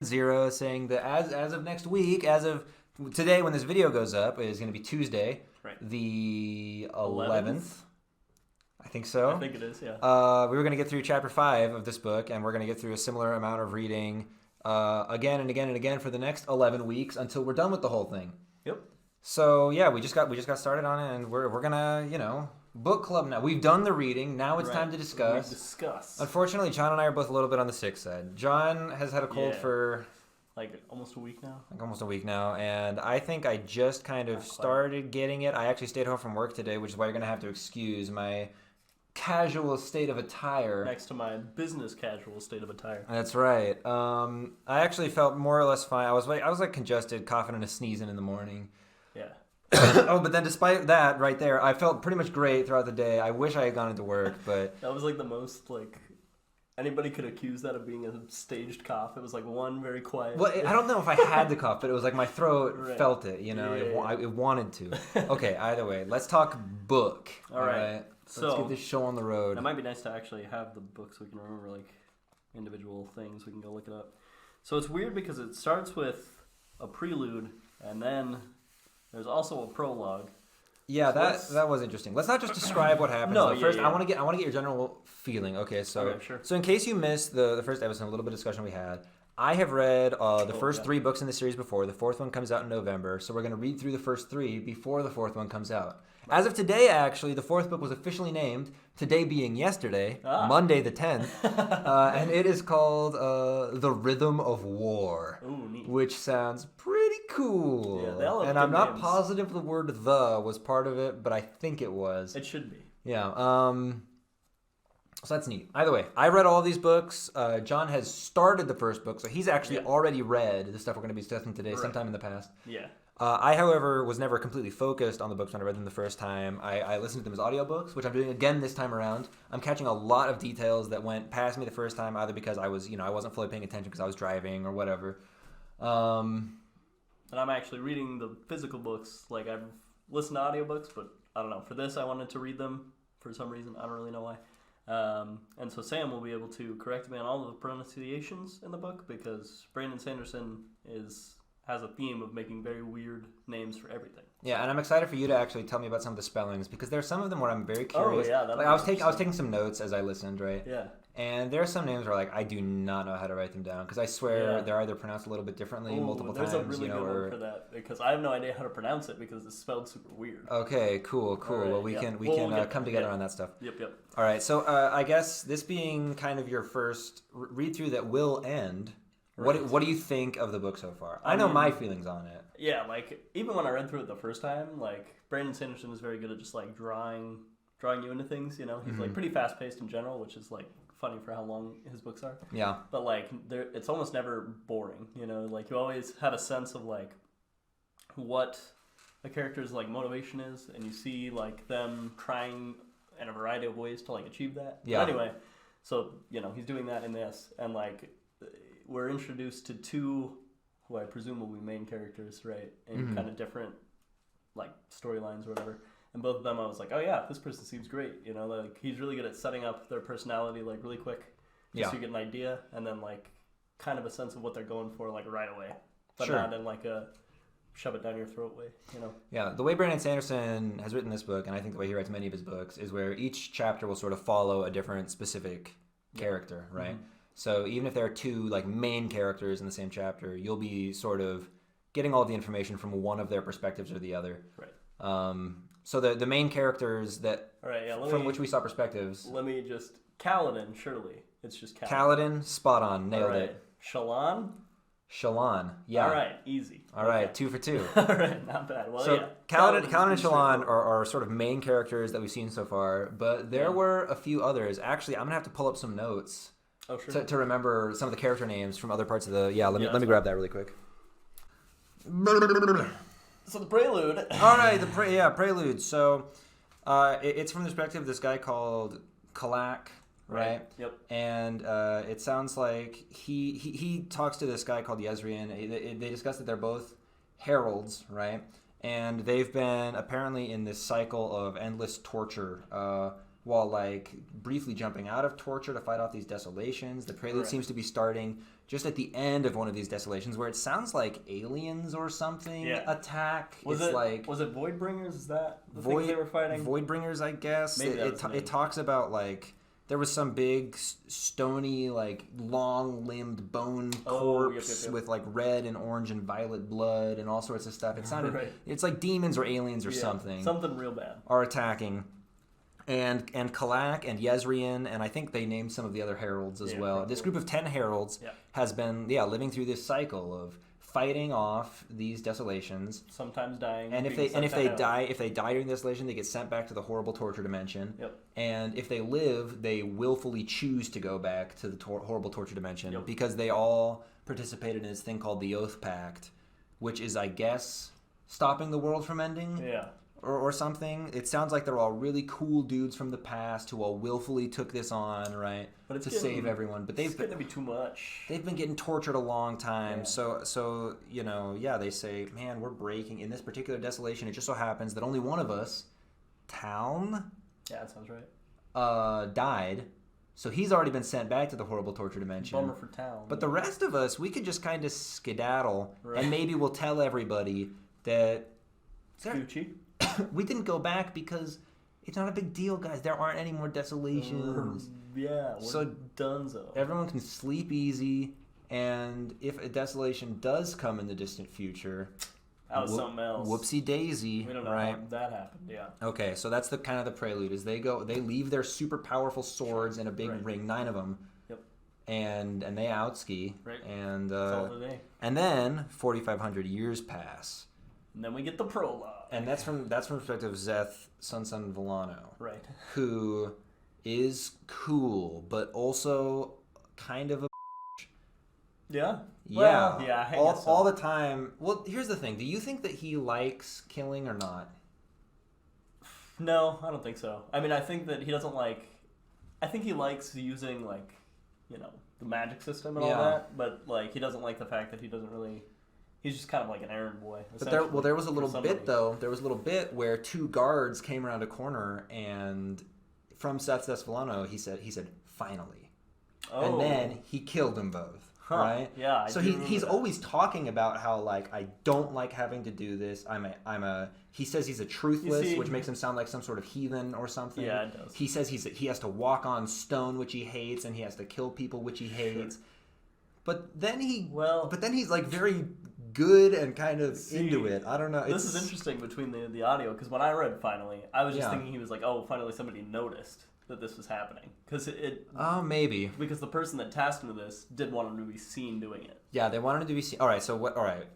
Zero saying that as of next week, as of today when this video goes up, is going to be Tuesday, right. the 11th. I think so. I think it is, yeah. We were going to get through chapter 5 of this book, and we're going to get through a similar amount of reading again and again and again for the next 11 weeks until we're done with the whole thing. Yep. So yeah, we just got started on it, and we're gonna book club now. We've done the reading. Now it's time to discuss. We discuss. Unfortunately, John and I are both a little bit on the sick side. John has had a cold for like almost a week now. And I think I just kind of started getting it. I actually stayed home from work today, which is why you're gonna have to excuse my casual state of attire. Next to my business casual state of attire. That's right. I actually felt more or less fine. I was like congested, coughing and sneezing in the morning. Yeah. But then despite that right there, I felt pretty much great throughout the day. I wish I had gone into work, but... That was like the most, anybody could accuse that of being a staged cough. It was like one very quiet... Well, I don't know if I had the cough, but it was like my throat felt it, Yeah. It wanted to. Okay, either way, let's talk book. All right. So, let's get this show on the road. It might be nice to actually have the book so we can remember, individual things. We can go look it up. So it's weird because it starts with a prelude, and then... There's also a prologue. Yeah, that was interesting. Let's not just describe what happens. First, I want to get your general feeling. Okay, sure. So in case you missed the first episode, a little bit of discussion we had. I have read the first 3 books in the series before. The 4th one comes out in November, so we're going to read through the first 3 before the 4th one comes out. As of today, actually, the 4th book was officially named, today being yesterday, Monday the 10th, and it is called The Rhythm of War, which sounds pretty cool. Yeah, they all have and I'm not names. positive the word "the" was part of it, but I think it was. It should be. Yeah. So that's neat. Either way, I read all these books. John has started the first book, so he's actually already read the stuff we're going to be discussing today sometime in the past. Yeah. I, however, was never completely focused on the books when I read them the first time. I listened to them as audiobooks, which I'm doing again this time around. I'm catching a lot of details that went past me the first time, either because I was, I wasn't fully paying attention because I was driving or whatever. And I'm actually reading the physical books. I've listened to audiobooks, but I don't know. For this, I wanted to read them for some reason. I don't really know why. And so Sam will be able to correct me on all of the pronunciations in the book because Brandon Sanderson has a theme of making very weird names for everything. Yeah, and I'm excited for you to actually tell me about some of the spellings because there's some of them where I'm very curious. Oh yeah, I was taking some notes as I listened, right? Yeah. And there are some names where I do not know how to write them down because I swear they're either pronounced a little bit differently multiple times. There's a really good one for that because I have no idea how to pronounce it because it's spelled super weird. Okay, cool. Right, well, we can come together on that stuff. Yep. All right, so I guess this being kind of your first read through that will end. Right. What do you think of the book so far? I know my feelings on it. Yeah, even when I read through it the first time, Brandon Sanderson is very good at just drawing you into things. He's pretty fast paced in general, which is funny for how long his books are. Yeah. But it's almost never boring. You always have a sense of what a character's motivation is, and you see them trying in a variety of ways to achieve that. Yeah. But anyway, so he's doing that in this, and we're introduced to 2 who I presume will be main characters, right? In kind of different storylines or whatever. And both of them I was like, oh yeah, this person seems great. He's really good at setting up their personality really quick. Just so you get an idea and then kind of a sense of what they're going for right away. But not in a shove it down your throat way, Yeah, the way Brandon Sanderson has written this book, and I think the way he writes many of his books, is where each chapter will sort of follow a different specific character, right? Mm-hmm. So even if there are 2 main characters in the same chapter, you'll be sort of getting all the information from one of their perspectives or the other. Right. So the main characters that from which we saw perspectives. Let me just Kaladin, surely. It's just Kaladin. Kaladin, spot on, nailed it. Shallan, yeah. All right, easy. All right, 2 for 2. All right, not bad. Well, so Kaladin and Shallan are sort of main characters that we've seen so far, but there were a few others. Actually, I'm gonna have to pull up some notes. Oh, sure. To remember some of the character names from other parts of the... Yeah, let me grab that really quick. So the Prelude. All right, Prelude. So it's from the perspective of this guy called Kalak, right? Yep. And it sounds like he talks to this guy called Yezrian. They discuss that they're both heralds, right? And they've been apparently in this cycle of endless torture while like briefly jumping out of torture to fight off these desolations. The prelude seems to be starting just at the end of one of these desolations, where it sounds like aliens or something attack. Was it Voidbringers? Is that the thing they were fighting? Voidbringers, I guess. Maybe it talks about like there was some big stony, like long-limbed bone corpse with like red and orange and violet blood and all sorts of stuff. It sounded it's like demons or aliens or something. Something real bad are attacking. And Kalak and Yezrian, and I think they named some of the other heralds as well. Probably. This group of 10 heralds has been living through this cycle of fighting off these desolations, sometimes dying. And if they die during the desolation, they get sent back to the horrible torture dimension. Yep. And if they live, they willfully choose to go back to the horrible torture dimension because they all participated in this thing called the Oath Pact, which is, I guess, stopping the world from ending. Yeah. Or something. It sounds like they're all really cool dudes from the past who all willfully took this on, right? But to save everyone. But it's going to be too much. They've been getting tortured a long time. Yeah. So they say, man, we're breaking in this particular desolation. It just so happens that only one of us, Town, that sounds right, died. So he's already been sent back to the horrible torture dimension. Bummer for Town. But the rest of us, we could just kind of skedaddle, and maybe we'll tell everybody that we didn't go back because it's not a big deal, guys. There aren't any more desolations. We're donezo. Everyone can sleep easy, and if a desolation does come in the distant future, that was something else. Whoopsie daisy. We don't know how that happened. Yeah. Okay, so that's the kind of the prelude. Is they leave their super powerful swords in a big ring, 9 of them. Yep. And they outski. Right. And that's all the day. And then 4,500 years pass. And then we get the prologue. And that's from the perspective of Szeth, son Villano. Right. Who is cool, but also kind of a Yeah? Well, yeah, I guess so. All the time. Well, here's the thing. Do you think that he likes killing or not? No, I don't think so. I mean, I think that he doesn't like... I think he likes using, like, the magic system and all that, but, like, he doesn't like the fact that he doesn't really... He's just kind of like an errand boy. But there was a little bit though. There was a little bit where 2 guards came around a corner, and from Szeth Villano, he said finally, and then he killed them both. Right? Yeah. So he's always talking about how like I don't like having to do this. He says he's a truthless, which makes him sound like some sort of heathen or something. Yeah, it does. He says he has to walk on stone, which he hates, and he has to kill people, which he hates. Sure. But then he's like very good and kind of into it. I don't know. This is interesting between the audio, because when I read finally, I was just thinking he was like, oh, finally somebody noticed that this was happening. Because maybe. Because the person that tasked him with this did want him to be seen doing it. Yeah, they wanted him to be seen. All right.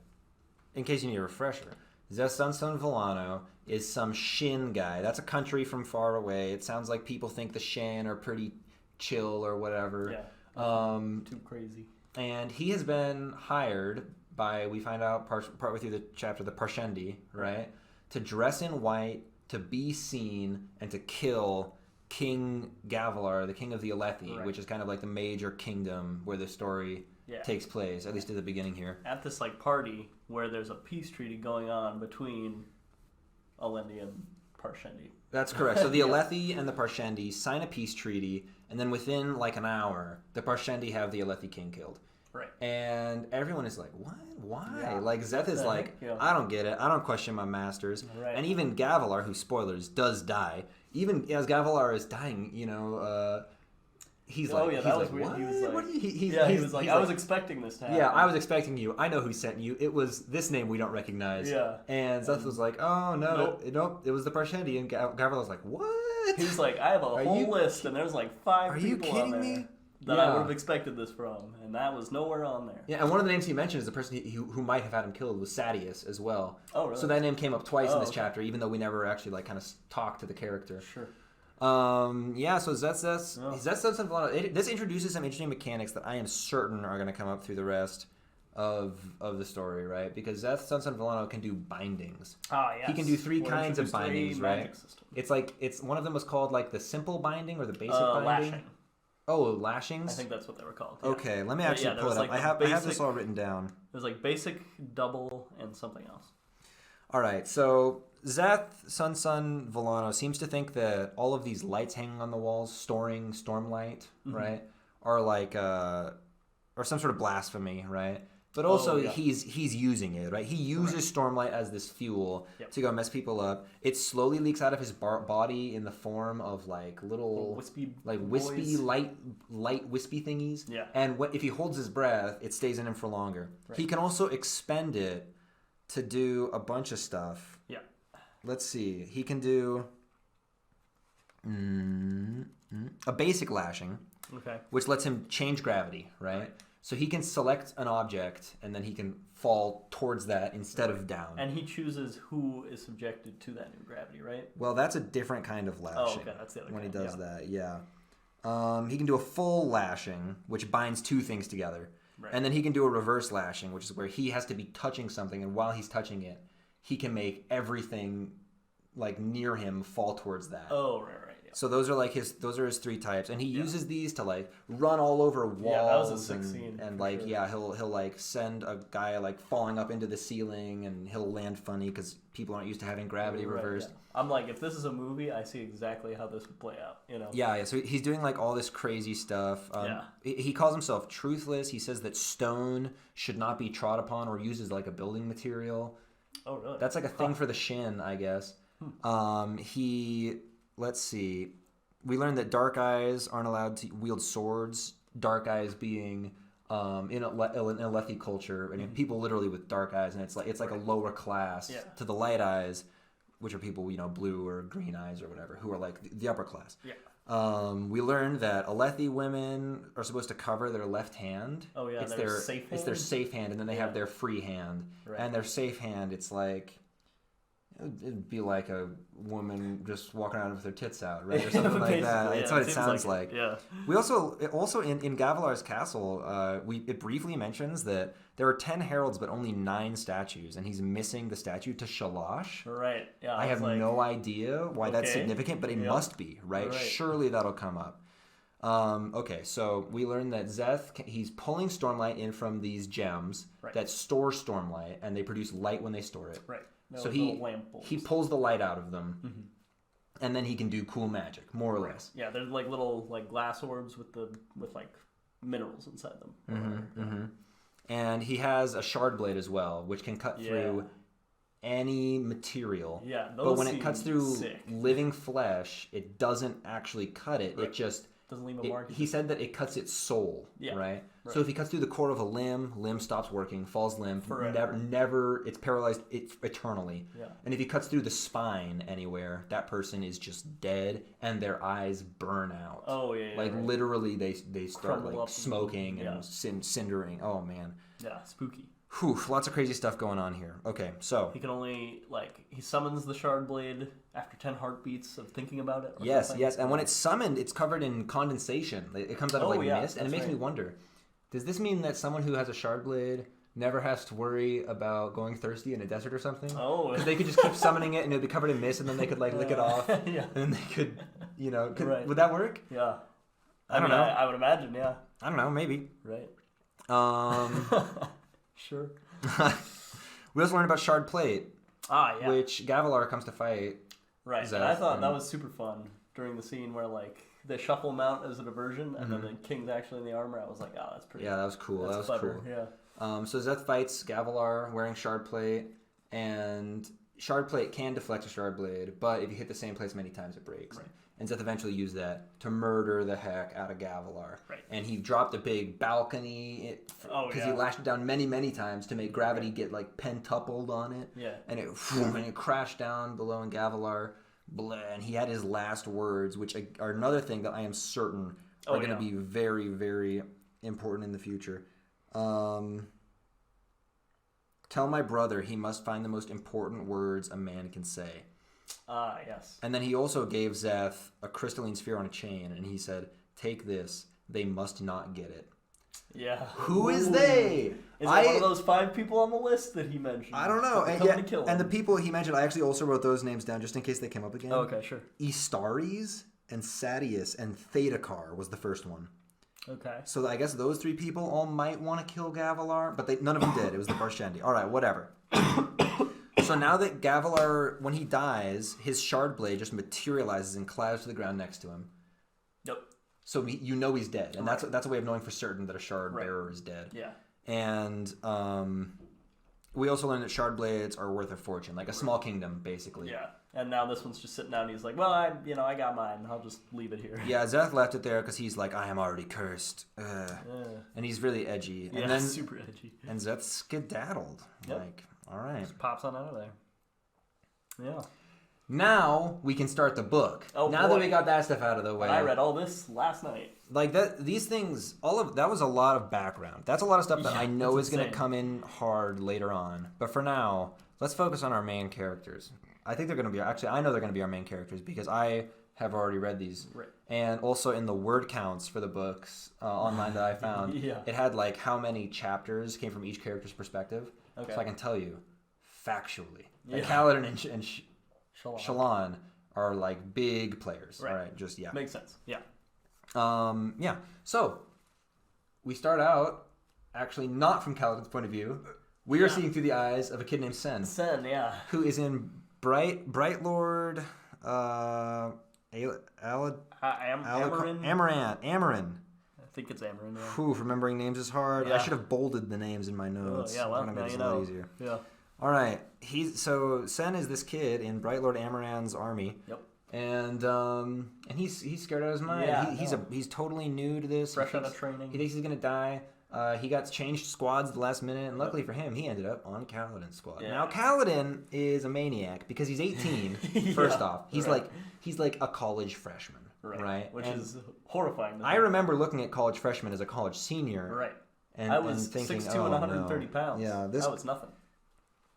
In case you need a refresher, Szeth Villano is some Shin guy. That's a country from far away. It sounds like people think the Shan are pretty chill or whatever. Yeah. Too crazy. And he has been hired by, we find out partway through the chapter, the Parshendi, right? To dress in white, to be seen, and to kill King Gavilar, the king of the Alethi, which is kind of like the major kingdom where the story takes place, at least at the beginning here. At this like party where there's a peace treaty going on between Alethi and Parshendi. That's correct. So the Alethi and the Parshendi sign a peace treaty, and then within like an hour, the Parshendi have the Alethi king killed. Right. And everyone is like, what? Why? Yeah. Like, Szeth is like, yeah. I don't get it. I don't question my masters. Right. And even Gavilar, who, spoilers, does die. Even as Gavilar is dying, he's like, that was weird. What? He was like, what he was like, I was expecting this to happen. Yeah, I was expecting you. I know who sent you. It was this name we don't recognize. Yeah. And Szeth was like, oh, no, nope. It was the Parshendi. And Gavilar was like, what? He was like, I have a whole list, and there's like 5 people on there. Are you kidding me? That I would have expected this from, and that was nowhere on there. Yeah, and one of the names he mentioned is the person who might have had him killed was Sadius as well. Oh, really? So that name came up twice in this chapter, even though we never actually like kind of talked to the character. Sure. So Szeth Villano. This introduces some interesting mechanics that I am certain are going to come up through the rest of the story, right? Because Szeth Villano can do bindings. Ah, yes. He can do 3 kinds of bindings, right? System. It's one of them was called like the simple binding or the basic binding. Lashing. Oh, lashings? I think that's what they were called. Yeah. Okay, let me actually pull it up. Like I have this all written down. There's like basic, double, and something else. All right, so Zeth Sun Volano seems to think that all of these lights hanging on the walls, storing stormlight, right, are like are some sort of blasphemy, right? But also he's using it, right? He uses stormlight as this fuel to go mess people up. It slowly leaks out of his body in the form of like little wispy light wispy thingies. Yeah. And if he holds his breath, it stays in him for longer. Right. He can also expend it to do a bunch of stuff. Yeah. Let's see. He can do a basic lashing, which lets him change gravity, right? So he can select an object, and then he can fall towards that instead of down. And he chooses who is subjected to that new gravity, right? Well, that's a different kind of lashing. Oh, okay. That's the other when kind. He does that, yeah. He can do a full lashing, which binds two things together. Right. And then he can do a reverse lashing, which is where he has to be touching something, and while he's touching it, he can make everything like near him fall towards that. Oh, right. So those are his 3 types, and he uses these to like run all over walls. Yeah, that was a sick scene. And like he'll like send a guy like falling up into the ceiling, and he'll land funny because people aren't used to having gravity reversed. Yeah. I'm like, if this is a movie, I see exactly how this would play out. You know? Yeah. So he's doing like all this crazy stuff. He calls himself truthless. He says that stone should not be trod upon or used as like a building material. Oh, really? That's like a thing for the Shin, I guess. Let's see. We learned that dark eyes aren't allowed to wield swords. Dark eyes being in a Alethi culture, and people literally with dark eyes, and it's like a lower class to the light eyes, which are people blue or green eyes or whatever, who are like the upper class. Yeah. We learned that Alethi women are supposed to cover their left hand. Oh yeah, it's their safe hand. It's their safe hand, and then they have their free hand, and their safe hand. It's like. It'd be like a woman just walking around with her tits out, right, or something like that. That's what it sounds like. Yeah. We also in Gavilar's castle, it briefly mentions that there are 10 heralds, but only 9 statues, and he's missing the statue to Shalash. Right. Yeah. I have no idea why that's significant, but it must be, right? Surely that'll come up. Okay, so we learned that Zeth, he's pulling stormlight in from these gems that store stormlight, and they produce light when they store it. Right. So he pulls the light out of them, and then he can do cool magic, more or less. Yeah, they're like little like glass orbs with like minerals inside them. And he has a shard blade as well, which can cut through any material. Yeah, but when it cuts through living flesh, it doesn't actually cut it. Right. It just doesn't leave a mark. He said that it cuts its soul. Yeah. Right. So if he cuts through the core of a limb stops working, falls limp, never, it's paralyzed eternally. Yeah. And if he cuts through the spine anywhere, that person is just dead, and their eyes burn out. Oh yeah. Like literally, they start crumble like smoking and cindering. Oh man. Yeah, spooky. Whew, lots of crazy stuff going on here. Okay, so he can only he summons the shard blade after 10 heartbeats of thinking about it. Yes, and when it's summoned, it's covered in condensation. It comes out of mist, and it makes me wonder. Does this mean that someone who has a shard blade never has to worry about going thirsty in a desert or something? Oh. Because they could just keep summoning it and it would be covered in mist, and then they could lick it off. Yeah. And then they could, would that work? Yeah. I don't know. I would imagine, yeah. I don't know, maybe. Right. Sure. We also learned about shard plate. Ah, yeah. Which Gavilar comes to fight. Right. And I thought that was super fun during the scene where they shuffle him out as a diversion, and then the king's actually in the armor. I was like, oh, that's pretty. Yeah, that was cool. That was clever. Cool. Yeah. So Zeth fights Gavilar wearing shard plate, and shard plate can deflect a shard blade, but if you hit the same place many times, it breaks. Right. And Zeth eventually used that to murder the heck out of Gavilar. Right. And he dropped a big balcony because he lashed it down many, many times to make gravity get pentupled on it. Yeah. And it crashed down below in Gavilar. And he had his last words, which are another thing that I am certain are going to be very, very important in the future. Tell my brother he must find the most important words a man can say. Yes. And then he also gave Zeth a crystalline sphere on a chain, and he said, take this. They must not get it. Yeah. Who is they? Is it one of those 5 people on the list that he mentioned? I don't know. And the people he mentioned, I actually also wrote those names down just in case they came up again. Oh, okay, sure. Istares and Sadius and Thadakar was the first one. Okay. So I guess those 3 people all might want to kill Gavilar, but none of them did. It was the Barshandi. All right, whatever. So now that Gavilar, when he dies, his shard blade just materializes and clatters to the ground next to him. Yep. So you know he's dead, and that's a way of knowing for certain that a shard bearer is dead. Yeah. And we also learned that shard blades are worth a fortune, like a small kingdom, basically. Yeah. And now this one's just sitting down, and he's like, well, I got mine. I'll just leave it here. Yeah, Zeth left it there because he's like, I am already cursed. And he's really edgy. And then, super edgy. And Zeth skedaddled. Yep. Like, all right. Just pops on out of there. Yeah. Now we can start the book. Oh, now that we got that stuff out of the way. I read all this last night. Like these things, that was a lot of background. That's a lot of stuff that I know is going to come in hard later on. But for now, let's focus on our main characters. I think they're going to be, actually, I know they're going to be our main characters because I have already read these. Right. And also in the word counts for the books online that I found, it had like how many chapters came from each character's perspective. Okay. So I can tell you factually that Kaladin and Shallan are like big players. Right. All right. Just, yeah. Makes sense. Yeah. Yeah. So we start out actually not from Kaladin's point of view. We are seeing through the eyes of a kid named Sen. Sen, yeah. Who is in Bright Lord Amarin. I think it's Amarin. Yeah. Whew, remembering names is hard. I should have bolded the names in my notes. Oh, yeah, well, now you know. Easier. Yeah. All right. So Sen is this kid in Bright Lord Amaran's army. Yep. And he's scared out of his mind. Yeah, he's totally new to this. Fresh out of training. He thinks he's gonna die. He got changed squads at the last minute, and luckily for him, he ended up on Kaladin's squad. Yeah. Now Kaladin is a maniac because he's 18. First off, he's like a college freshman, right? Which is horrifying. I remember looking at college freshmen as a college senior, right? And I was thinking, 6'2" and 130 pounds. Yeah, that was nothing.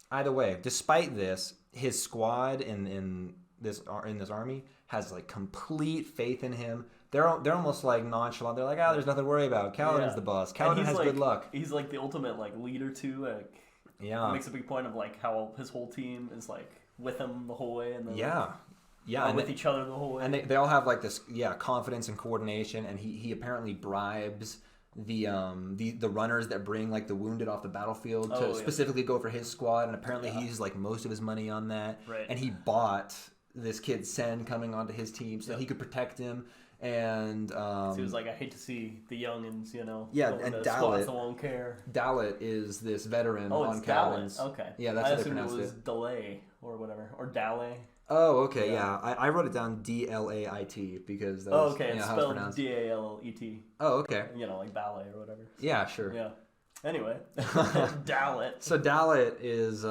Either way, despite this, his squad in this army has like complete faith in him. They're almost like nonchalant. They're like, there's nothing to worry about. Kaladin's the boss. Kaladin has good luck. He's like the ultimate like leader too. Like, he makes a big point of like how his whole team is like with him the whole way, and and with each other the whole way. And they all have like this confidence and coordination. And he apparently bribes the runners that bring like the wounded off the battlefield to specifically go for his squad. And apparently he used like most of his money on that. Right. And he bought this kid Sen coming onto his team so that he could protect him. And so he was like, I hate to see the youngins, and the squads that won't care. Dalit is this veteran on Kaladin's. Okay. Yeah, that's how they pronounced it. I assumed it was Delay or whatever, or Dale. Oh, okay, yeah. I wrote it down Dlait because that was it's spelled Dalet. Oh, okay. Like ballet or whatever. So, yeah, sure. Yeah. Anyway, Dalit. So Dalit is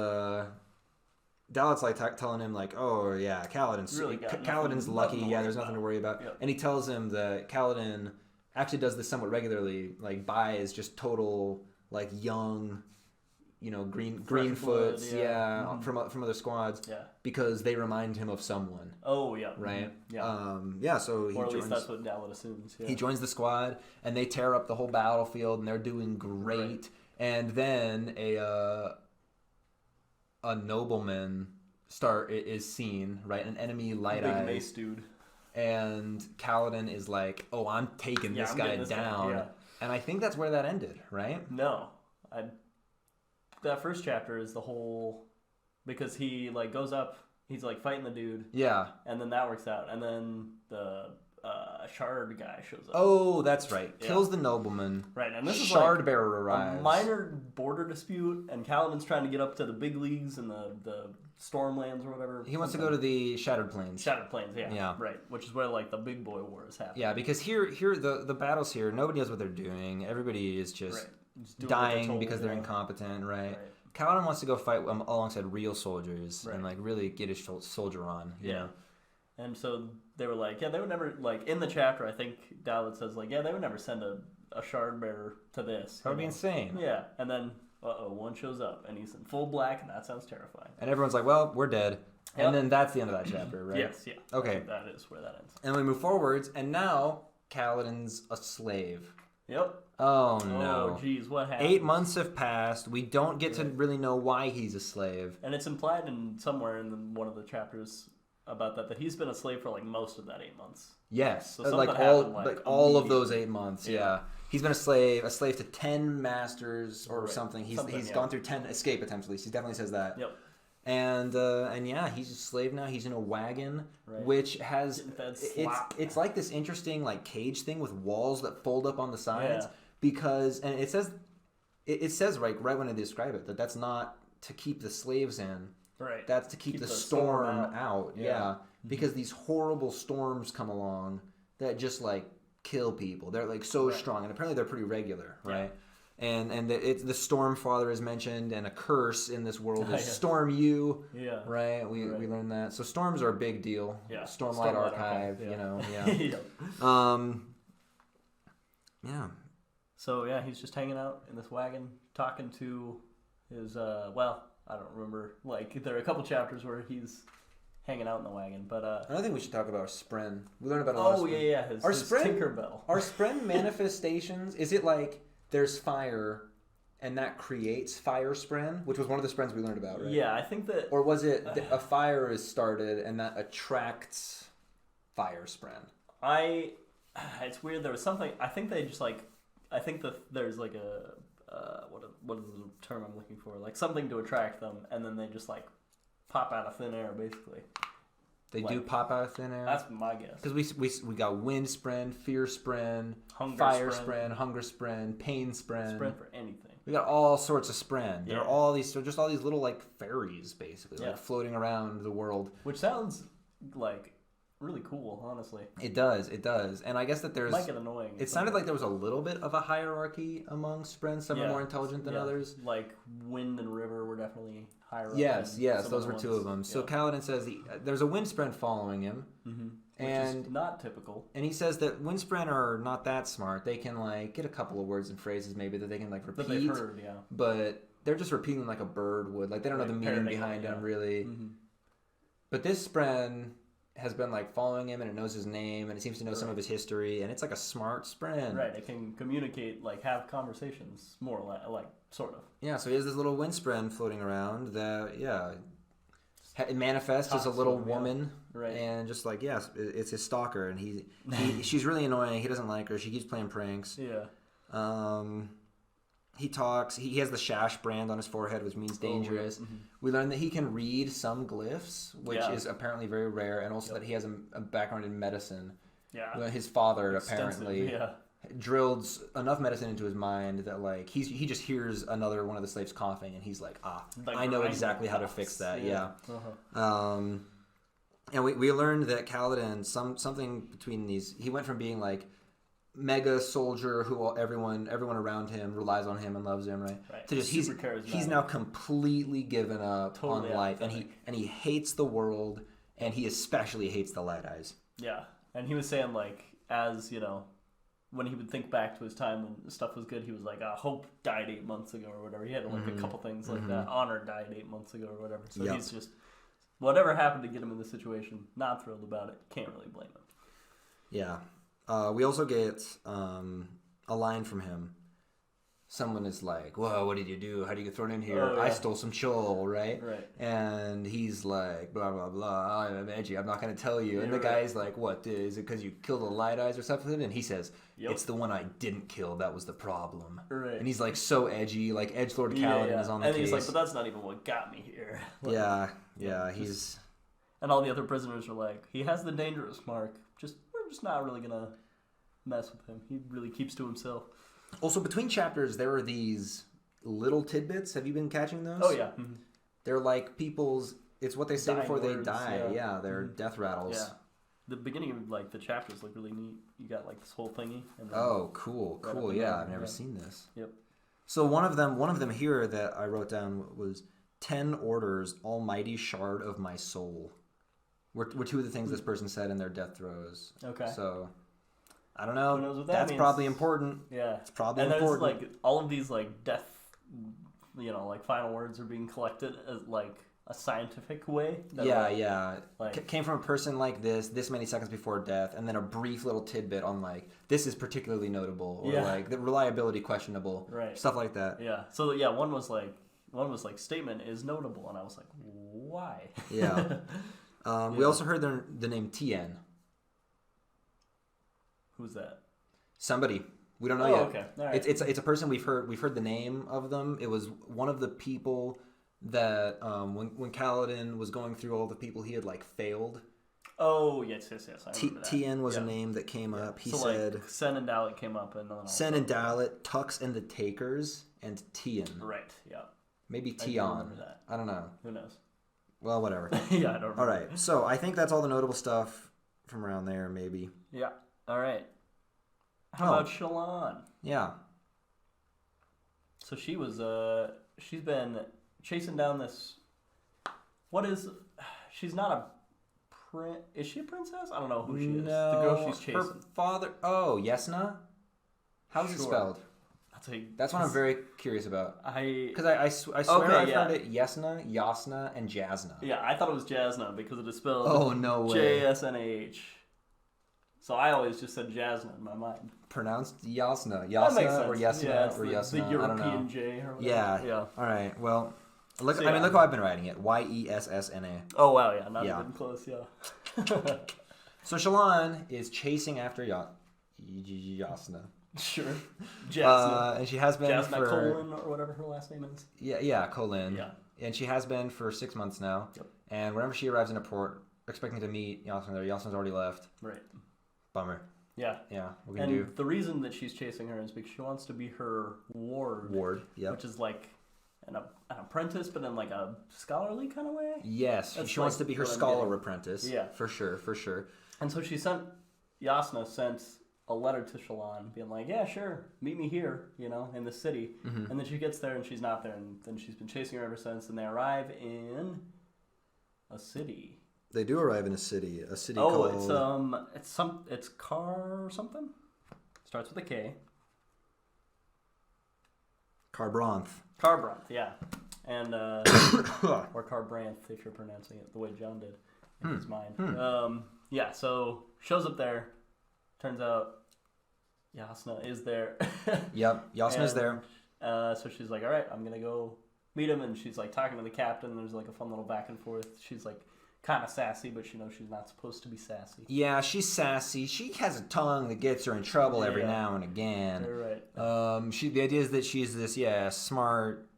Dalit's like telling him like, oh yeah, Kaladin's lucky. Yeah, there's nothing to worry about. Yep. And he tells him that Kaladin actually does this somewhat regularly. Like buys just total like young, greenfoots, from other squads. Yeah. Because they remind him of someone. Oh yeah. Right. Yeah. So he or at least that's what Dalit assumes. Yeah. He joins the squad and they tear up the whole battlefield and they're doing great. Right. And then a nobleman is seen, right? An enemy light eye. Big mace dude. And Kaladin is like, oh, I'm taking this guy down. Yeah. And I think that's where that ended, right? No. That first chapter is the whole... Because he like goes up, he's like fighting the dude. Yeah. And then that works out. And then the shard guy shows up. Oh, that's right. Kills the nobleman. Right, and this is shard bearer arrives. A minor border dispute, and Kaladin's trying to get up to the big leagues and the Stormlands or whatever. He wants to go to the Shattered Plains. Shattered Plains, yeah. Right, which is where like the big boy war is happening. Yeah, because here the battles here, nobody knows what they're doing. Everybody is just dying because they're incompetent, right? Kaladin wants to go fight alongside real soldiers and like really get his soldier on. You know? And so they were like, they would never, like, in the chapter, I think Dalit says, like, they would never send a shard bearer to this. That would be insane. Yeah. And then, one shows up, and he's in full black, and that sounds terrifying. And everyone's like, well, we're dead. Yep. And then that's the end of that chapter, right? Yes, yeah. Okay. That is where that ends. And we move forwards, and now Kaladin's a slave. Yep. Oh, no. Oh, geez, what happened? 8 months have passed. We don't get to really know why he's a slave. And it's implied somewhere in one of the chapters about that he's been a slave for like most of that 8 months. Yes, so all of those 8 months. Yeah. He's been a slave to 10 masters or something. He's gone through 10 escape attempts at least. He definitely says that. Yep. And yeah, he's a slave now. He's in a wagon, Right. which has Slap. it's like this interesting like cage thing with walls that fold up on the sides Yeah. because and it says right when they describe it that that's not to keep the slaves in. Right. That's to keep the storm out. Yeah. Because these horrible storms come along that just like kill people. They're like so strong, and apparently they're pretty regular, right? And the storm father is mentioned, and a curse in this world is storm you. Yeah. Right. We learned that. So storms are a big deal. Yeah. Stormlight Archive. You know. Yeah. Yeah. So yeah, he's just hanging out in this wagon, talking to his. I don't remember. Like there are a couple chapters where he's hanging out in the wagon, but I don't think we should talk about our Spren. We learned about a lot of Spren. Yeah. His Tinkerbell. Are Spren manifestations? Is it like there's fire, and that creates fire Spren, which was one of the Sprens we learned about, right? Yeah, I think that. Or was it a fire is started and that attracts fire Spren? It's weird. There was something. I think they just like. I think that there's like a. What is the term I'm looking for? Like something to attract them, and then they just like pop out of thin air, basically. They do pop out of thin air? That's my guess. Because we got wind Spren, fear Spren, hunger fire Spren, hunger Spren, pain Spren. Spren for anything. We got all sorts of Spren. They're all these little like fairies, basically, like floating around the world. Which sounds like really cool, honestly. It does, and I guess that there's. It might get annoying. It sounded like there was a little bit of a hierarchy among Spren. Some are more intelligent than others. Like wind and river were definitely higher up. Yes, those were two of them. So Kaladin says there's a wind Spren following him, and which is not typical. And he says that wind Spren are not that smart. They can like get a couple of words and phrases maybe that they can like repeat. That they've heard, but they're just repeating them like a bird would. Like they don't know the meaning behind them really. Mm-hmm. But this Spren has been like following him, and it knows his name, and it seems to know some of his history, and it's like a smart Spren. Right, it can communicate, like have conversations, more like sort of. Yeah, so he has this little wind Spren floating around that, it manifests as a little woman, and just like it's his stalker, and she's really annoying. He doesn't like her. She keeps playing pranks. Yeah. He talks. He has the Shash brand on his forehead, which means dangerous. Mm-hmm. We learned that he can read some glyphs, which is apparently very rare, and also that he has a background in medicine. Yeah. His father apparently drilled enough medicine into his mind that like he just hears another one of the slaves coughing, and he's like, I know exactly how to fix that. Yeah. And we learned that Kaladin, something between these, he went from being like mega soldier who everyone around him relies on him and loves him, right? To just he's now completely given up on life, and he hates the world, and he especially hates the Light Eyes. Yeah, and he was saying like, as you know, when he would think back to his time when stuff was good, he was like, Hope died 8 months ago or whatever. He had like a couple things like that. Honor died 8 months ago or whatever. So he's just whatever happened to get him in this situation, not thrilled about it. Can't really blame him. Yeah. We also get a line from him. Someone is like, "Whoa, what did you do? How did you get thrown in here? I stole some chol, right?" Right. And he's like, "Blah blah blah. I'm edgy. I'm not going to tell you." And the guy's like, "What? Is it because you killed the Light Eyes or something?" And he says, "It's the one I didn't kill. That was the problem." Right. And he's like so edgy, like Edgelord Kaladin is on the case. And he's like, "But that's not even what got me here." Like, he's. And all the other prisoners are like, "He has the dangerous mark. We're just not really gonna mess with him. He really keeps to himself." Also, between chapters, there are these little tidbits. Have you been catching those? Oh, yeah. Mm-hmm. They're like people's... It's what they say before they die. Yeah, they're death rattles. Yeah. The beginning of like the chapters look really neat. You got like this whole thingy. And cool. Yeah, I've never seen this. Yep. So one of them here that I wrote down was 10 orders, almighty shard of my soul. Were two of the things this person said in their death throes. Okay. So... I don't know. Who knows what That's means. Probably important. Yeah. It's probably important. And there's like all of these like death, like final words are being collected as like a scientific way. Like, came from a person like this many seconds before death, and then a brief little tidbit on like, this is particularly notable, or like the reliability questionable. Right. Stuff like that. Yeah. So one was like statement is notable, and I was like, why? Yeah. We also heard the name Tien. Who's that? Somebody. We don't know yet. Okay. All right. It's a person we've heard the name of them. It was one of the people that when Kaladin was going through all the people he had like failed. Oh, yes. I remember that. Tien was a name that came up. He said... Like, Sen and Dalit came up. And then Sen and Dalit, Tux and the Takers, and Tien. Right, yeah. Maybe Tion. I don't know. Who knows? Well, whatever. Yeah, I don't remember. All right, so I think that's all the notable stuff from around there, maybe. Yeah, all right. How about Shallan? Yeah. So she was, she's been chasing down this... She's not a... Is she a princess? I don't know who she is. The girl she's chasing. Her father... Oh, Yesna? How's it spelled? I'll tell you. That's what I'm very curious about. Because I swear I've heard it Yesna, Yasna, and Jasna. Yeah, I thought it was Jasna because it is spelled... Oh, no way. J-A-S-N-A-H. So I always just said Jasna in my mind. Pronounced Yasna. Yasna or Yesna or Yasna. The European J or whatever. Yeah. All right, well... Look how I've been writing it. Y-E-S-S-N-A. Oh, wow, yeah. Not even close, yeah. So Shallan is chasing after Yasna. Sure. Jasna. And she has been Jasna Colin or whatever her last name is. Yeah, Colin. Yeah. And she has been for 6 months now. Yep. And whenever she arrives in a port, expecting to meet Yasna there, Yasna's already left. Right. Bummer. Yeah. Yeah, what can you do? The reason that she's chasing her is because she wants to be her ward. Ward, yeah. Which is like... an apprentice, but in like a scholarly kind of way? Yes, she wants to be her scholar apprentice. Yeah. For sure. And so Yasna sent a letter to Shallan being like, yeah, sure, meet me here, in the city. Mm-hmm. And then she gets there and she's not there, and then she's been chasing her ever since, and they arrive in a city. They do arrive in a city called... it's Car something? Starts with a K. Carbranth, yeah. And, or Carbranth, if you're pronouncing it the way John did in his mind. Yeah, so shows up there. Turns out Yasna is there. Yep, Yasna's there. So she's like, all right, I'm going to go meet him. And she's like talking to the captain. There's like a fun little back and forth. She's like kind of sassy, but she knows she's not supposed to be sassy. Yeah, she's sassy. She has a tongue that gets her in trouble every now and again. You're right. The idea is that she's this smart,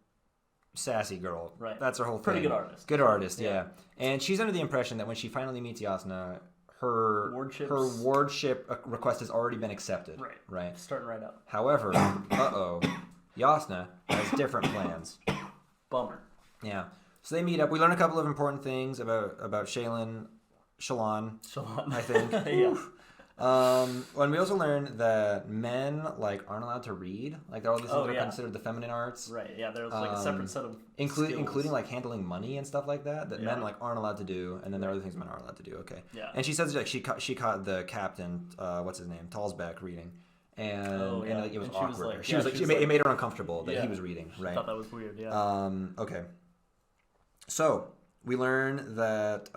sassy girl. Right. That's her whole thing. Pretty good artist. Good artist, yeah. And she's under the impression that when she finally meets Yasna, her wardship request has already been accepted. Right. Starting right up. However, Yasna has different plans. Bummer. Yeah. So they meet up. We learn a couple of important things about Shallan, I think. Yeah. And we also learn that men aren't allowed to read. Like there are all these things that are considered the feminine arts. Right. Yeah. There's like a separate set of including like handling money and stuff like that men aren't allowed to do, and then there are other things men are allowed to do. Okay. Yeah. And she says she caught the captain, what's his name, Talsbeck, reading. And it was awkward. It made her uncomfortable that he was reading. Right. I thought that was weird. Yeah. Okay. So we learn that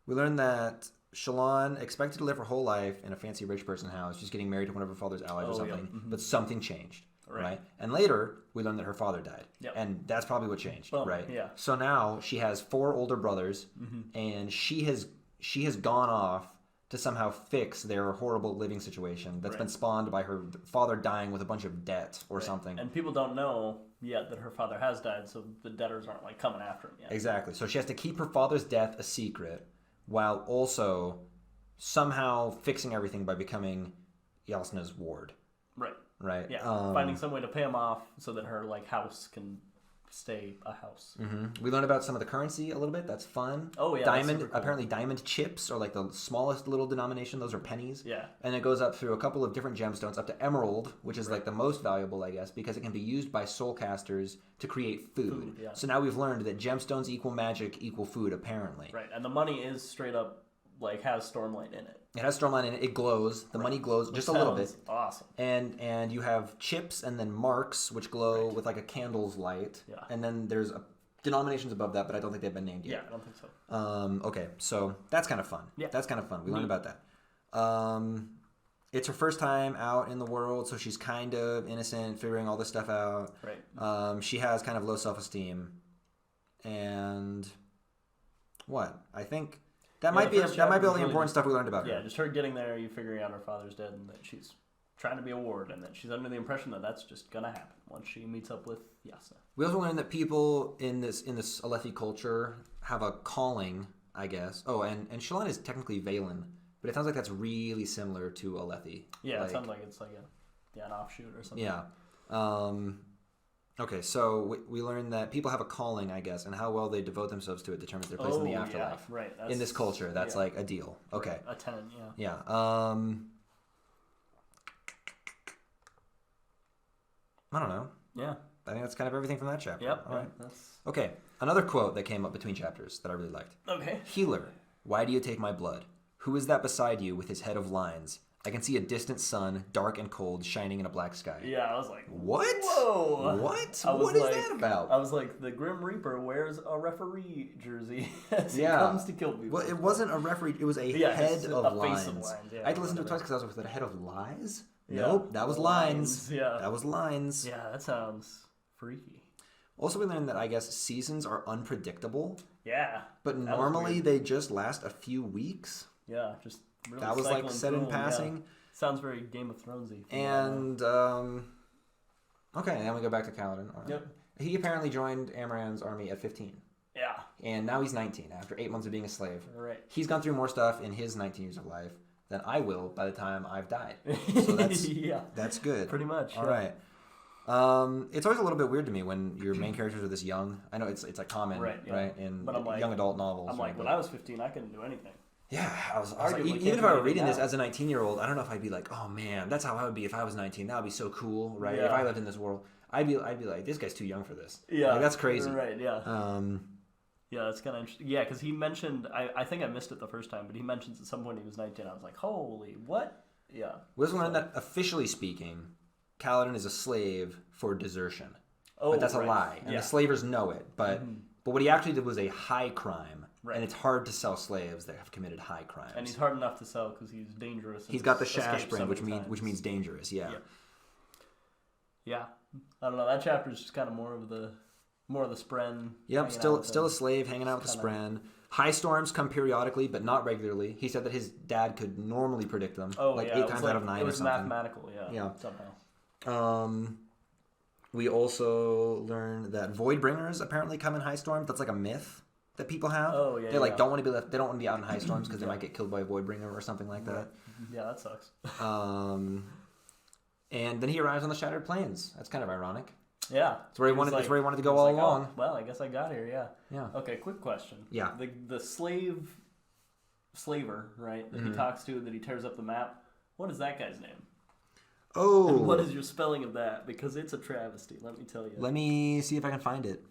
we learn that Shallan expected to live her whole life in a fancy rich person house, just getting married to one of her father's allies or something. Yeah. Mm-hmm. But something changed, right? And later we learn that her father died, and that's probably what changed, right? Yeah. So now she has 4 older brothers, and she has gone off to somehow fix their horrible living situation that's been spawned by her father dying with a bunch of debt or something. And people don't know yet that her father has died, so the debtors aren't coming after him yet. Exactly. So she has to keep her father's death a secret while also somehow fixing everything by becoming Yasna's ward. Right. Yeah. Finding some way to pay him off so that her house can stay a house. Mm-hmm. We learned about some of the currency a little bit. That's fun. Oh yeah, cool. Apparently diamond chips are the smallest little denomination. Those are pennies. Yeah. And it goes up through a couple of different gemstones up to emerald, which is the most valuable, I guess, because it can be used by soul casters to create food. Yeah. So now we've learned that gemstones equal magic equal food, apparently. Right. And the money is straight up has stormlight in it. It has stormlight in it. It glows. The money glows just a little bit. Awesome. And you have chips and then marks, which glow with a candle's light. Yeah. And then there's denominations above that, but I don't think they've been named yet. Yeah, I don't think so. Okay, so that's kind of fun. Yeah. That's kind of fun. We learned about that. It's her first time out in the world, so she's kind of innocent, figuring all this stuff out. Right. She has kind of low self-esteem. And what? I think... That might be all the important stuff we learned about her. Yeah, just her getting there, you figuring out her father's dead, and that she's trying to be a ward, and that she's under the impression that that's just gonna happen once she meets up with Yasa. We also learned that people in this Alethi culture have a calling, I guess. Oh, and Shallan is technically Valen, but it sounds like that's really similar to Alethi. Yeah, it sounds like it's like an offshoot or something. Yeah. Okay, so we learned that people have a calling, I guess, and how well they devote themselves to it determines their place in the afterlife. Yeah, right. In this culture, that's like a deal. Okay. A tenet, Yeah. I don't know. Yeah. I think that's kind of everything from that chapter. Yep. All right. That's... Okay, another quote that came up between chapters that I really liked. Okay. Healer, why do you take my blood? Who is that beside you with his head of lines? I can see a distant sun, dark and cold, shining in a black sky. Yeah, I was like, what? Whoa! What? What is that about? I was like, the Grim Reaper wears a referee jersey as he comes to kill people. Well, it wasn't a referee. It was a head of lines. Face of lines. Yeah, I had to listen to it twice because I was with a head of lies. Yeah. Nope, that was lines. Yeah. That was lines. Yeah, that sounds freaky. Also, we learned that, I guess, seasons are unpredictable. Yeah. But normally they just last a few weeks. Yeah, just really that was like said in passing. Yeah. Sounds very Game of Thronesy. And, okay, now we go back to Kaladin. Right. Yep. He apparently joined Amaran's army at 15. Yeah. And now he's 19 after 8 months of being a slave. Right. He's gone through more stuff in his 19 years of life than I will by the time I've died. So that's that's good. Pretty much. All right. It's always a little bit weird to me when your main characters are this young. I know it's like common, right, in young adult novels. I'm like, when I was 15, I couldn't do anything. Yeah, I was like, even if I were reading this as a 19-year-old, I don't know if I'd be like, oh man, that's how I would be if I was 19. That would be so cool, right? Yeah. If I lived in this world, I'd be like, this guy's too young for this. Yeah, like, that's crazy. Right? Yeah. Yeah, that's kind of interesting. Yeah, because he mentioned, I think I missed it the first time, but he mentions at some point he was 19. I was like, holy, what? Yeah. We also learned that, officially speaking, Kaladin is a slave for desertion. Oh, but that's a lie, and the slavers know it. But what he actually did was a high crime. Right. And it's hard to sell slaves that have committed high crimes. And he's hard enough to sell because he's dangerous. He's got the Shash brand, which means dangerous. Yeah. Yeah. I don't know. That chapter is just kind of more of the spren. Yep. Still a slave hanging out with the spren. High storms come periodically, but not regularly. He said that his dad could normally predict them. Oh, like 8 times out of 9 or something. It was mathematical. Yeah. Somehow. We also learned that Voidbringers apparently come in high storms. That's like a myth that people have. Oh yeah. They don't want to be left. They don't want to be out in high storms because they might get killed by a Voidbringer or something like that. Yeah, that sucks. And then he arrives on the Shattered Plains. That's kind of ironic. Yeah, it's where he wanted. It's where he wanted to go all along. Oh, well, I guess I got here. Yeah. Yeah. Okay. Quick question. Yeah. The slaver, right? That he talks to, that he tears up the map. What is that guy's name? Oh. And what is your spelling of that? Because it's a travesty. Let me tell you. Let me see if I can find it.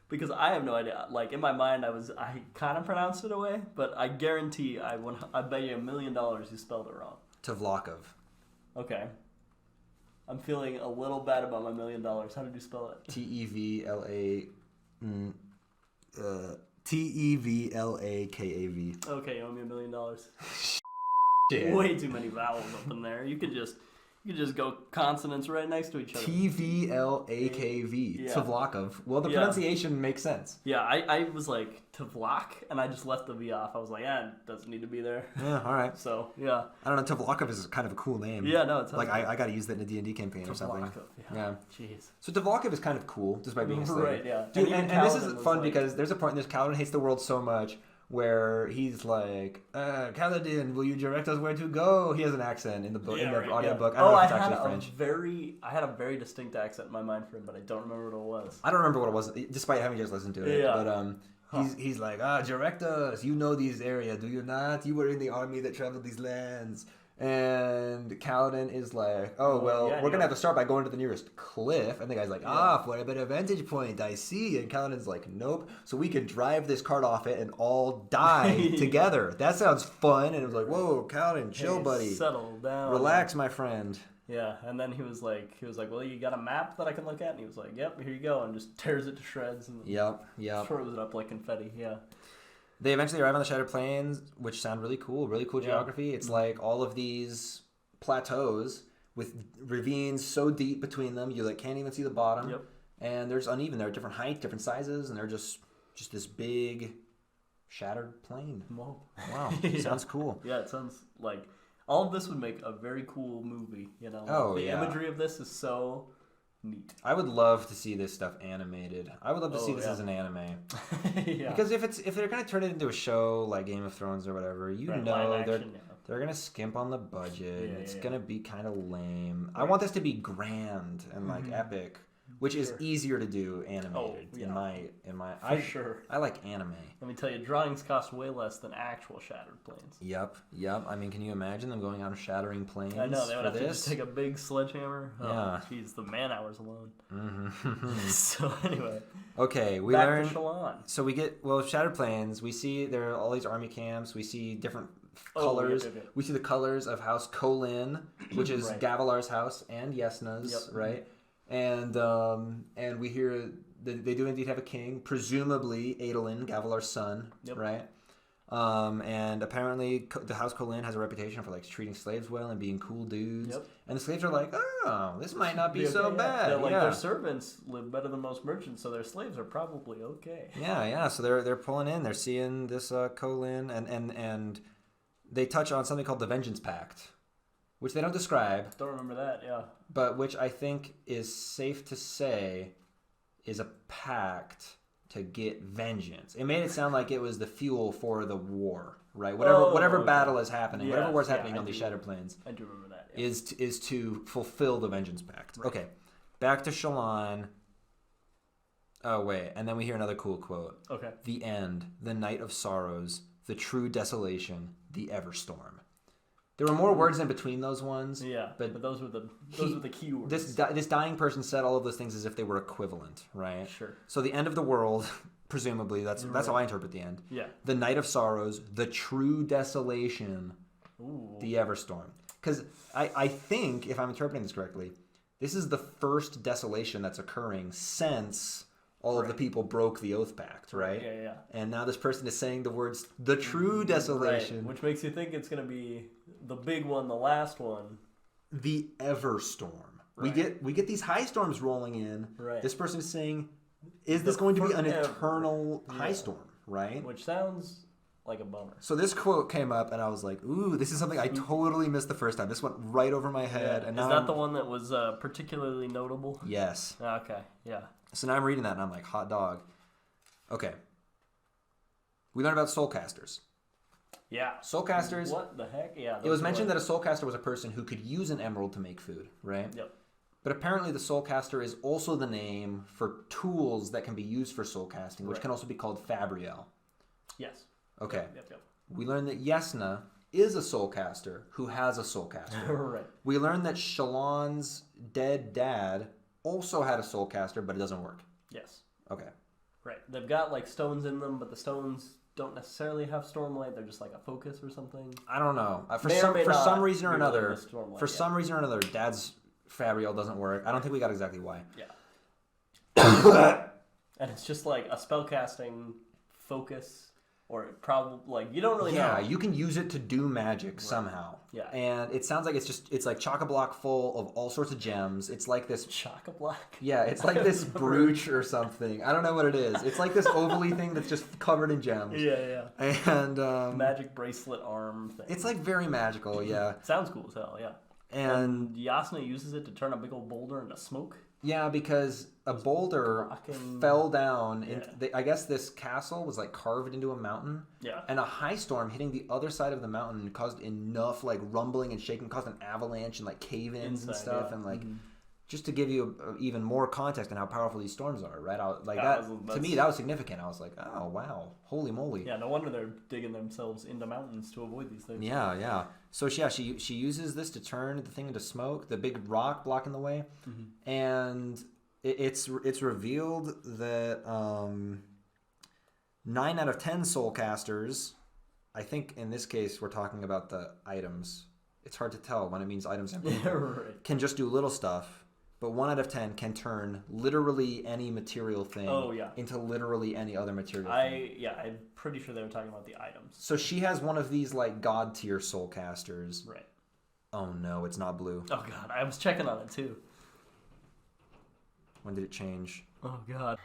Because I have no idea. Like, in my mind, I kind of pronounced it away, but I guarantee I bet you $1 million you spelled it wrong. Tavlakov. Okay. I'm feeling a little bad about my $1 million. How did you spell it? Tevlakav. Okay, you owe me $1 million. Shit. Way too many vowels up in there. You could just go consonants right next to each other. Tvlakv. Yeah. Tavlakov. Well, the pronunciation makes sense. Yeah, I was like, Tavlak, and I just left the V off. I was like, it doesn't need to be there. Yeah, all right. So, yeah. I don't know, Tavlakov is kind of a cool name. Yeah, no, it's like, I got to use that in a D&D campaign or something. Yeah. Jeez. So Tavlakov is kind of cool, despite being a slave. Right, yeah. Dude, and this is fun because there's a point in this, Kaladin hates the world so much where he's like, Kaladin, will you direct us where to go? He has an accent in the book, audiobook. I don't know if it's actually French. I had a very distinct accent in my mind for him, but I don't remember what it was. I don't remember what it was, despite having just listened to it. Yeah. But he's like, direct us. You know these areas, do you not? You were in the army that traveled these lands. And Kaladin is like, we're going to have to start by going to the nearest cliff. And the guy's like, for a better vantage point, I see. And Kaladin's like, nope. So we can drive this cart off it and all die together. That sounds fun. And it was like, whoa, Kaladin, chill, buddy. Settle down. Relax, my friend. Yeah, and then he was like, well, you got a map that I can look at? And he was like, yep, here you go. And just tears it to shreds. And throws it up like confetti, yeah. They eventually arrive on the Shattered Plains, which sound really cool geography. It's like all of these plateaus with ravines so deep between them, you can't even see the bottom. Yep. And there's uneven. They're different heights, different sizes, and they're just this big Shattered plane. Whoa. Wow, Yeah. sounds cool. Yeah, it sounds like all of this would make a very cool movie. You know, Oh, the yeah. imagery of this is so neat. I would love to see this stuff animated. I would love to see Oh, this yeah. as an anime. Yeah. Because if they're gonna turn it into a show like Game of Thrones or whatever, Right, know live action, they're gonna skimp on the budget. Yeah, It's yeah. gonna be kind of lame. I Right. want this to be grand and like epic, which is Sure. easier to do animated. Oh, yeah. In my For sure. I like anime. Let me tell you, drawings cost way less than actual shattered planes. Yep. I mean, can you imagine them going out and shattering planes? I know, they would for have to this? just take a big sledgehammer. Oh, Yeah. jeez, the man hours alone. Mm-hmm. So anyway, Okay, we back learn. to Shalon. So we get shattered planes. We see there are all these army camps. We see different Oh, colors. yep. We see the colors of House Kolin, which is Right. Gavilar's house, and Yesna's, Yep. right? And we hear that they do indeed have a king, presumably Adolin, Gavilar's son, Yep. right? And apparently the House Kolin has a reputation for like treating slaves well and being cool dudes. Yep. And the slaves are like, oh, this might not be Okay, so yeah. bad. They're like yeah. their servants live better than most merchants, so their slaves are probably okay. Yeah. So they're pulling in. They're seeing this Kolin, and they touch on something called the Vengeance Pact, which they don't describe, Don't remember that. Yeah. but which I think is safe to say is a pact to get vengeance. It made it sound like it was the fuel for the war, right? Whatever okay. battle is happening, whatever Yes, war's yeah, happening I on these do. Shattered Plains I do remember that. Yeah. is to fulfill the Vengeance Pact. Right. Okay, back to Shalon. Oh wait, and then we hear another cool quote. Okay. The end, the night of sorrows, the true desolation, the Everstorm. There were more words in between those ones. Yeah, but those were the key words. This dying person said all of those things as if they were equivalent, right? Sure. So the end of the world, presumably, that's Right. how I interpret the end. Yeah. The night of sorrows, the true desolation, Ooh. the Everstorm. Because I think, if I'm interpreting this correctly, this is the first desolation that's occurring since all of the Right. people broke the Oath Pact, right? Yeah. And now this person is saying the words, the true desolation, Right. Which makes you think it's gonna be the big one, the last one. the Everstorm. Right. We get these high storms rolling in. Right. This person is saying, is this The going to be an forever. eternal high Yeah. storm, right? Which sounds like a bummer. So this quote came up, and I was like, ooh, this is something I totally missed the first time. This went right over my head. Yeah. And Is now that I'm- the one that was particularly notable? Yes. Okay. Yeah. So now I'm reading that, and I'm like, hot dog. Okay. We learned about soulcasters. Yeah. Soulcasters. What the heck? Yeah. It was mentioned that a soulcaster was a person who could use an emerald to make food, right? Yep. But apparently the soulcaster is also the name for tools that can be used for soulcasting, which Right. can also be called fabriel. Yes. Okay. Yep. We learned that Yesna is a soulcaster who has a soulcaster. Right. We learned that Shalon's dead dad also had a soulcaster, but it doesn't work. Yes. Okay. Right. They've got like stones in them, but the stones don't necessarily have stormlight. They're just like a focus or something. I don't know. For May or may some not reason or be related another, to stormlight, for yeah. some reason or another, dad's fabriel doesn't work. I don't think we got exactly why. Yeah. And it's just like a spellcasting focus, or probably like you don't really know. Yeah, you can use it to do magic somehow. Yeah. And it sounds like it's like chock-a-block full of all sorts of gems. It's like this. Chock-a-block. Yeah, it's like this brooch or something. I don't know what it is. It's like this ovally thing that's just covered in gems. Yeah. And Magic bracelet arm thing. it's like very magical. Yeah. Sounds cool as hell. Yeah. And Yasna uses it to turn a big old boulder into smoke. yeah, because a boulder Rockin'. fell down. Yeah. I guess this castle was like carved into a mountain. Yeah. And a high storm hitting the other side of the mountain caused enough like rumbling and shaking, caused an avalanche and like cave-ins and Inside, stuff. yeah. And like, just to give you even more context on how powerful these storms are, right? To me, that was significant. I was like, oh wow, holy moly. Yeah, no wonder they're digging themselves into mountains to avoid these things. Yeah. So she uses this to turn the thing into smoke, the big rock blocking the way, and it's revealed that 9 out of 10 soulcasters, I think in this case we're talking about the items. It's hard to tell when it means items and people. Right. Can just do little stuff, but 1 out of 10 can turn literally any material thing into literally any other material thing. I'm pretty sure they were talking about the items. So she has one of these like god tier soulcasters. Right. Oh no, it's not blue. Oh god, I was checking on it too. When did it change? Oh god.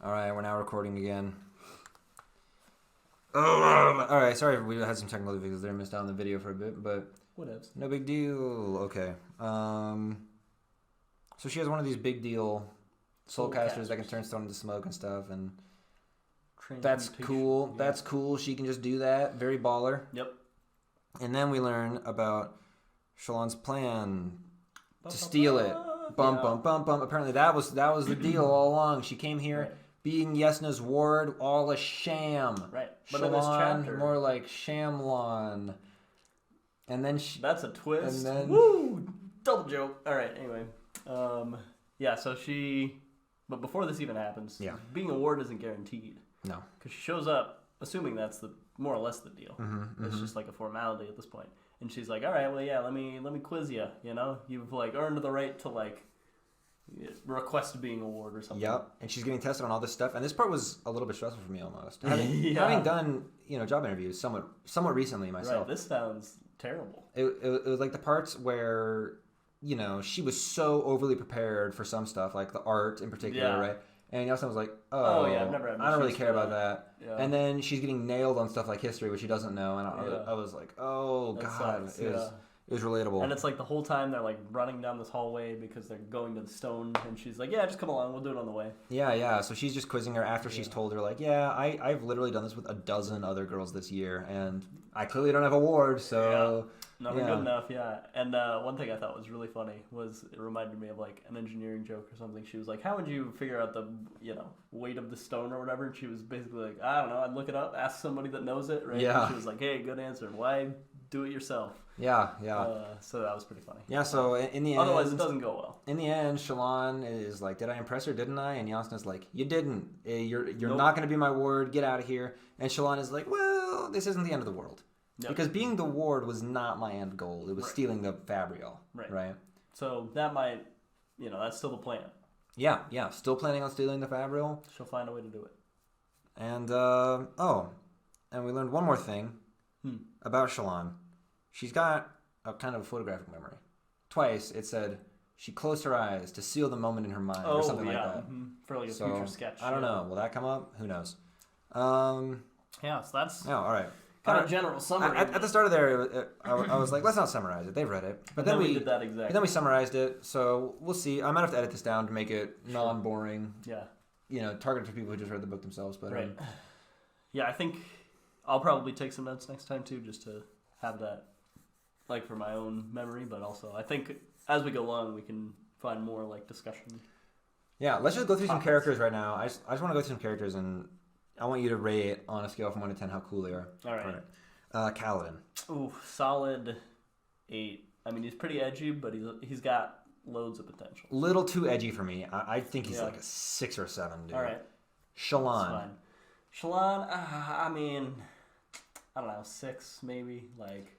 All right, we're now recording again. All right, sorry we had some technical difficulties there, missed out on the video for a bit, but Whatevs. no big deal. Okay. So she has one of these big deal soul casters that can turn stone into smoke and stuff, and that's cool. Yeah. That's cool. She can just do that. Very baller. Yep. And then we learn about Shallan's plan to steal it. Bum. Apparently that was the deal all along. She came here being Yesna's ward, all a sham. Right. But Shallan, in this chapter, more like Shamlan. And then that's a twist. And then woo, double joke. All right. Anyway, yeah. So but before this even happens, being a ward isn't guaranteed. No, because she shows up assuming that's the more or less the deal. Mm-hmm, it's just like a formality at this point. And she's like, all right, well, yeah, let me quiz you. You know, you've like earned the right to like request being a ward or something. Yep. And she's getting tested on all this stuff. And this part was a little bit stressful for me almost. Having done job interviews somewhat recently myself. Right. This sounds terrible. It was like the parts where she was so overly prepared for some stuff, like the art in particular, right? And Yasna was like, oh yeah, I've never had I don't really care about that. Yeah. And then she's getting nailed on stuff like history, which she doesn't know. And I was like, oh, that God. Sucks. It was relatable. And it's like the whole time they're like running down this hallway because they're going to the stone. And she's like, yeah, just come along. We'll do it on the way. Yeah. So she's just quizzing her after she's told her, like, yeah, I've literally done this with a dozen other girls this year. And I clearly don't have a ward, so... Yeah. Never good enough, yeah. And one thing I thought was really funny was it reminded me of like an engineering joke or something. She was like, how would you figure out the weight of the stone or whatever? And she was basically like, I don't know, I'd look it up, ask somebody that knows it, right? Yeah. And she was like, hey, good answer. Why do it yourself? Yeah. So that was pretty funny. Yeah, so in the end... Otherwise, it doesn't go well. In the end, Shallan is like, did I impress her, didn't I? And Yasna's like, you didn't. You're not going to be my ward. Get out of here. And Shallan is like, well, this isn't the end of the world. Yep. Because being the ward was not my end goal. It was stealing the Fabrial. Right. So that might, that's still the plan. Yeah. Still planning on stealing the Fabrial. She'll find a way to do it. And, and we learned one more thing about Shallan. She's got a kind of photographic memory. Twice it said she closed her eyes to seal the moment in her mind or something like that. Mm-hmm. For like a future sketch. I don't know. Will that come up? Who knows? Yeah, so that's... Oh, all right. Kind of general summary. At the start of there, I was like, let's not summarize it. They've read it. But then we did that exactly. And then we summarized it. So we'll see. I might have to edit this down to make it non-boring. Yeah. Targeted for people who just read the book themselves. But right. Yeah, I think I'll probably take some notes next time too, just to have that, like for my own memory. But also, I think as we go along, we can find more like discussion. Yeah, let's just go through some characters right now. I just want to go through some characters and. I want you to rate on a scale from 1 to 10 how cool they are. All right. Kaladin. Ooh, solid 8. I mean, he's pretty edgy, but he's got loads of potential. Little too edgy for me. I think he's like a 6 or 7, dude. All right. Shallan. Shallan, I mean, I don't know, 6 maybe. Like,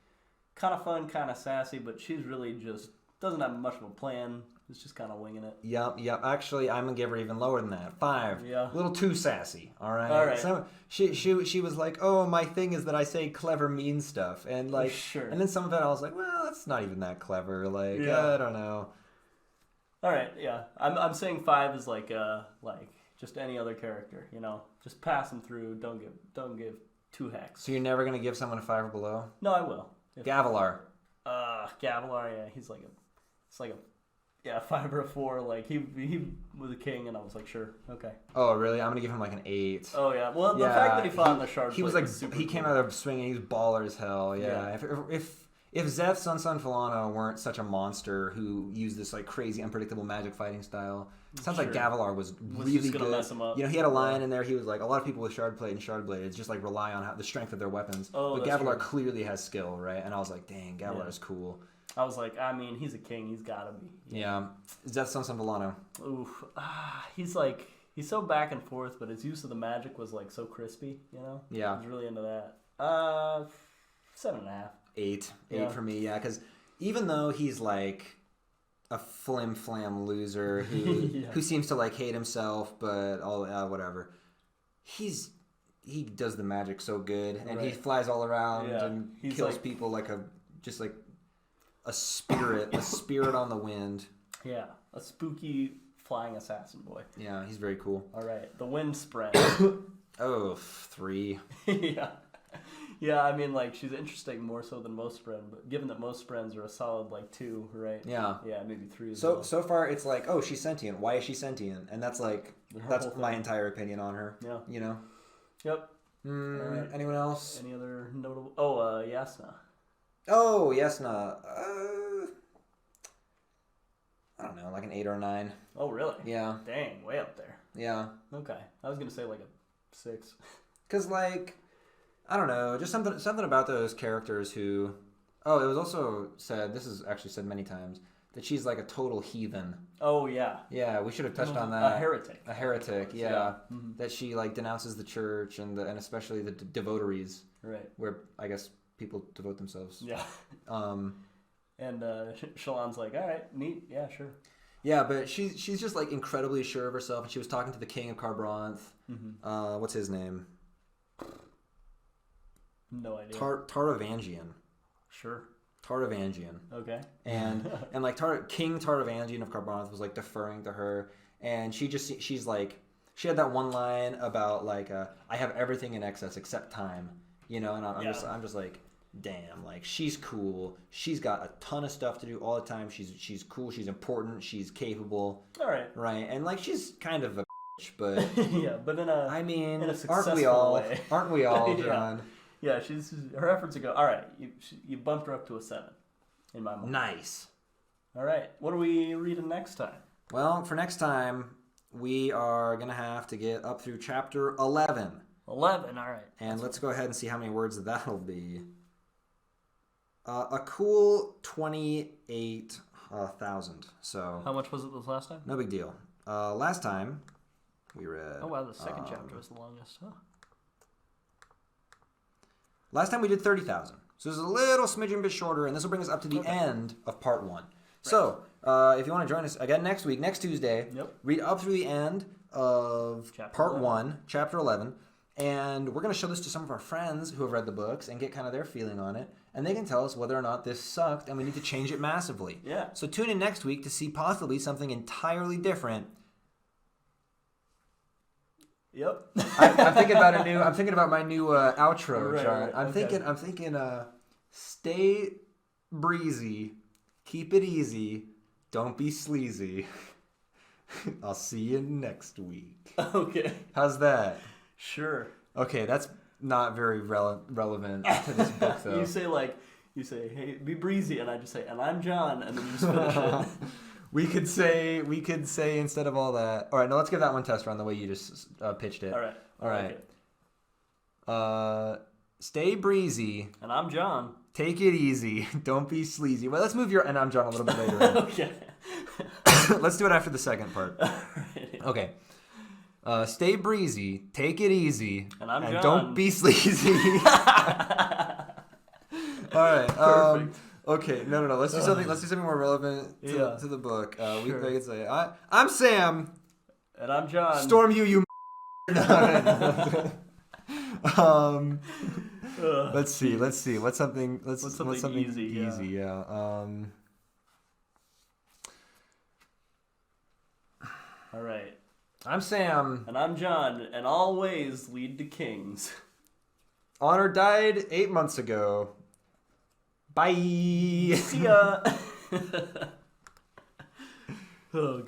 kind of fun, kind of sassy, but she's really just doesn't have much of a plan. It's just kind of winging it. Yep. Actually, I'm gonna give her even lower than that. 5. Yeah. A little too sassy. All right. So she was like, oh, my thing is that I say clever, mean stuff, and like, sure. And then some of it I was like, well, that's not even that clever. Like, I don't know. All right. Yeah. I'm saying 5 is like just any other character. Just pass them through. Don't give 2 hecks. So you're never gonna give someone a 5 or below? No, I will. Gavilar. Gavilar. Yeah, he's like a 5 or a 4. Like he was a king, and I was like, sure, okay. Oh really? I'm gonna give him like an 8. Oh yeah. Well, the fact that he fought in the shard. He was like he came out of swinging. He was baller as hell. Yeah. If Zeth Falana weren't such a monster who used this like crazy unpredictable magic fighting style, it sounds like Gavilar was really just gonna good. Mess him up. He had a line in there. He was like, a lot of people with shard plate and shard blades just like rely on the strength of their weapons. Oh, but Gavilar clearly has skill, right? And I was like, dang, Gavilar is cool. I was like, I mean, he's a king. He's gotta be. Yeah. Zeth Falana. Oof. He's so back and forth, but his use of the magic was like so crispy. Yeah. I was really into that. 7.5. 8 for me, because even though he's like a flim-flam loser who seems to like hate himself, but whatever, he does the magic so good, and he flies all around and kills people like a spirit on the wind. Yeah, a spooky flying assassin boy. Yeah, he's very cool. All right, the wind spread. Oh, 3. Yeah. Yeah, I mean, like, she's interesting more so than most Spren, but given that most Sprens are a solid, like, 2, right? Yeah. Yeah, maybe 3 as So well. so far it's like, oh, she's sentient. Why is she sentient? And that's like, that's whole my thing. entire opinion on her. Yeah. You know? Yep. Alright. Anyone else? Any other notable... Oh, Yasna. Oh, Yasna. I don't know, like an 8 or a 9. Oh, really? Yeah. Dang, way up there. Yeah. Okay. I was going to say, like, a 6. Because, like, I don't know, just something about those characters who... Oh, it was also said, this is actually said many times, that she's like a total heathen. Oh, yeah. Yeah, we should have touched on that. A heretic. A heretic, yeah. Mm-hmm. That she, like, denounces the church and especially the devoteries. Right. Where, I guess, people devote themselves. Yeah. And Shallan's like, all right, neat, yeah, sure. Yeah, but she's just, like, incredibly sure of herself, and she was talking to the king of Carbranth. Mm-hmm. What's his name? No idea. Taravangian. Sure. Taravangian. Okay. And like King Taravangian of Carbranth was like deferring to her, and she's like, she had that one line about like I have everything in excess except time, you know, and I'm just like, damn, like she's cool. She's got a ton of stuff to do all the time. She's cool. She's important. She's capable. All right. Right, and like she's kind of a bitch, but yeah, but in a aren't we all? way. Aren't we all, Yeah. John? Yeah, her efforts to go. All right, you bumped her up to a 7, in my mind. Nice. All right, what are we reading next time? Well, for next time, we are gonna have to get up through chapter 11. 11. All right. And let's go ahead and see how many words that'll be. A cool 28,000. So how much was it this last time? no big deal. Last time we read. Oh wow, the second chapter was the longest. Huh? Last time we did 30,000. So this is a little smidgen bit shorter, and this will bring us up to the end of part 1. Right. So if you want to join us again next week, next Tuesday, read up through the end of part 1, chapter 11, and we're going to show this to some of our friends who have read the books and get kind of their feeling on it, and they can tell us whether or not this sucked and we need to change it massively. Yeah. So tune in next week to see possibly something entirely different. Yep. I'm thinking about my new outro, right, John. right, I'm thinking stay breezy, keep it easy, don't be sleazy. I'll see you next week. Okay. How's that? Sure. Okay, that's not very relevant to this book though. You say, hey, be breezy, and I just say, and I'm John, and then you just finish it. We could say instead of all that. All right, now let's give that one test run the way you just pitched it. All right. All right. Stay breezy. And I'm John. Take it easy. Don't be sleazy. Well, let's move your and I'm John a little bit later. Okay. Let's do it after the second part. Right. Okay. Stay breezy. Take it easy. And I'm John. Don't be sleazy. All right. Perfect. Okay, no. Let's do something. Let's do something more relevant to the book. Sure. We can say, "I'm Sam." And I'm John. Storm you. Let's see. What's something? What's something easy? Yeah. All right. I'm Sam. And I'm John. And all ways lead to kings. Honor died 8 months ago. Bye. See ya. Oh,